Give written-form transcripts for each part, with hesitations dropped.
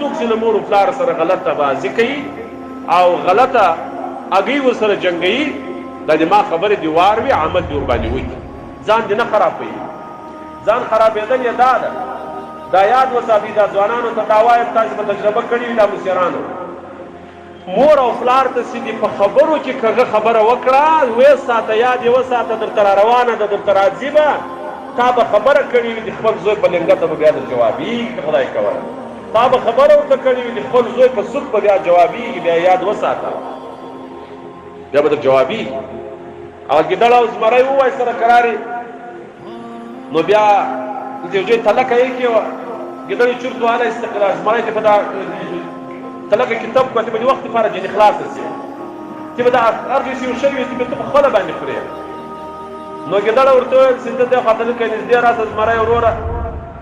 څوک چې له مور او پلار سره غلطه بازي کوي او غلطه اګي ورسره جنګي د ما خبره دی واروي عمل دی ور باندې وي ځان دې نه خرابوي ځان خرابېدل یې دا یاد وساتئ دا ځوانانو ته دا وایم تاسو به تجربه کړې وي دا مشرانو مور او پلار ته سیدي په خبرو کې کغه خبره وکړه وې ساته یاد یې وساته درته روانه ده درته راځي به تا به خبره کړې وي د خپل زوی په لنګته به بیا د جوابي خدای کوله تا به خبره ورته کړې وي د خپل زوی په سود به بیا جوابي بیا یاد وساته بیا به در جوابي او ګیدړ او زمری ووایي سره کراري نو بیا د یو ځای تلکه یې کې وه ګیدړ یې چورت وهلی استقلال زمری ته په دا تلکه کتاب کوه ته به د وخت لپاره جنې خلاصه سي چې به دا هر ځای چې یو شی وي چې به ته په خپله باندې خورې نو ګیدړه ورته وویل چې ته دې خوا تلکه نږدې راشه زمری وروره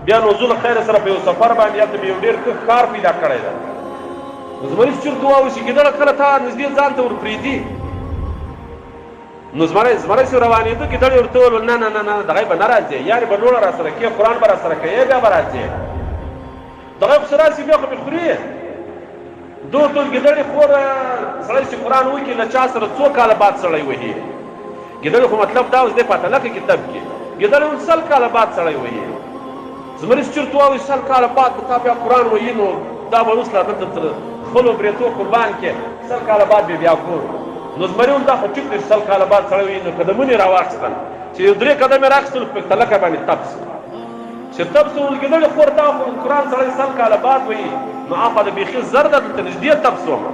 بیا نو زه له خیره سره په یو سفر باندې هلته مې یو ډېر ښه ښکار پیدا کړی ده نو زمري چې چورت وواهه چې ګیدړه کله تا نږدې ځان ته ور پرېږدي نو زمری چې روانېده ګیدړ یې ورته وویل نه نه نه نه دغه به نه راځې یارې به لوړه را سره کړې قرآن به را سره کوې بیا به راځې دغه خو څه راسي بیا خو مې خورې دور ټول ګیدړې خوره سړی چې قرآن وکړي له چا سره څو کاله بعد سړی وهي ګیدړې خو مطلب دا اوس دی په اتلکه کتاب کې ګیدړې ویل 100 کاله بعد سړی وهي زمري چې چورت وواهه 100 کاله بعد به تا بیا قرآن وهي نو دا به اوس لا دلته تر خپلو برېتو قربان کې 100 کاله بعد به بیا ګورو نو زمري ویل دا خو ټیک دی 100 کاله بعد سړی وهي نو قدمونه یې راواخیستل چې یو 3 قدم یې راخیستل په تلکه باندې تپ سو چې تپ سو ګیدړې خور دا خو قرآن سړی 100 کاله بعد وهي نو هغه د بیخي زر ده دلته نږدې تپ سومه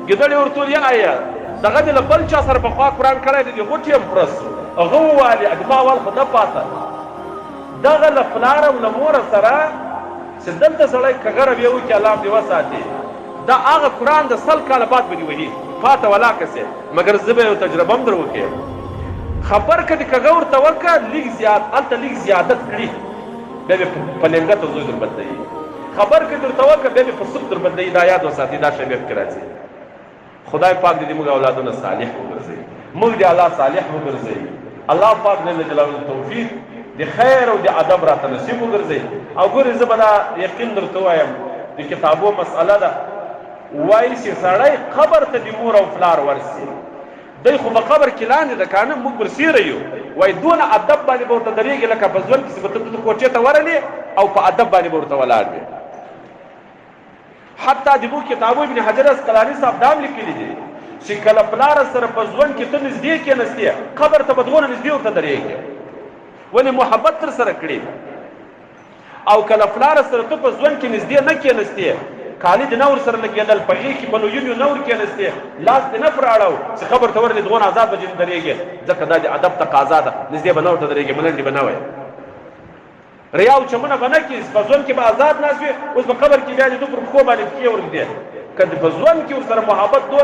ګیدړې ورته ویل یا آیا دغه دې له بل چا سره پخوا قرآن کړی دی د غوټې هم پوره سو هغه ووالي ادما اول خو نه پاته دغه له پلار او له موره سره چې دلته سړی کغره بیا وکړي الله دې وساتي دا هغه قرآن د 100 کاله بعد به دې وهي پاته ولاکه سي مګر زه به یو تجربه هم در وکړم خبر که دې کږه ورته وکړه لږ زیات هلته لږ زیادت کړي بیا به په لنګته زوی در بدلوي خبر که درته وکړه بیا به په سود در بدلوي دا یاد وساتئ دا شی بیا پکې راځي خدای پاک دې موږ اولادونه صالح وګرځوي موږ دې الله صالح وګرځوي الله پاک جل جلاله توفیق د خیر او د ادب راته نصیب وګرځوي او ګورې زه به دا یقین درته وایم د کتابو مسئله ده وایي چې سړی قبر ته د مور او پلار ورسي دی خو په قبر کې لاندې ده که نه موږ ورسیره یو وایي دونه ادب باندې به ورته درېږي لکه په ژوند کښې چې به ته کوټې ته ورلې او په ادب باندې به ورته ولاړ وي حتی د موږ کتابو ابن حجر اسقلاني صاحب دا هم لیکلي دي چې کله پلار سره په ژوند کې ته نږدې کېنستې قبر ته به دغونه نږدې ورته درېږي ولې محبت در سره کړي او کله پلار سره ته په ژوند کې نږدې نه کېنستې کالي دې نه ورسره لګېدل په غېږ کې په لویونیو نه ورکېنستې لاس دې نه پر اړو چې قبر ته ورلې دغونه ازاد به جن درېږي ځکه دا د ادب تقاضا ده نږدې به نه ورته درېږي ملنډې به نه وایي ریا او چمونه به نه کړي په ژوند کې به ازاد ناست وي اوس په قبر کې بیا دې تو پر پښو باندې پښې ورږدې که په ژوند کې ورسره محبت